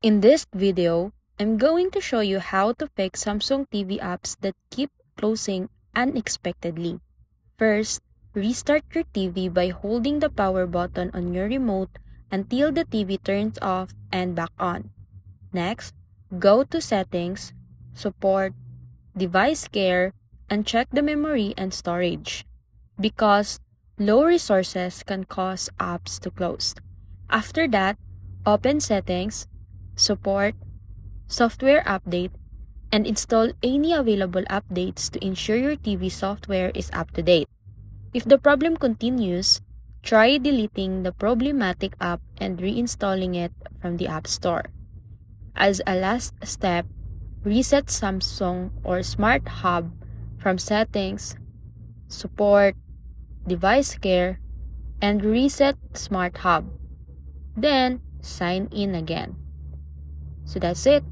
In this video, I'm going to show you how to fix Samsung TV apps that keep closing unexpectedly. First, restart your TV by holding the power button on your remote until the TV turns off and back on. Next, go to Settings, Support, Device Care, and check the memory and storage, because low resources can cause apps to close. After that, open Settings, Support, Software Update, and install any available updates to ensure your TV software is up to date. If the problem continues, try deleting the problematic app and reinstalling it from the App Store. As a last step, reset Samsung or Smart Hub from Settings, Support, Device Care, and reset Smart Hub. Then, sign in again. So that's it.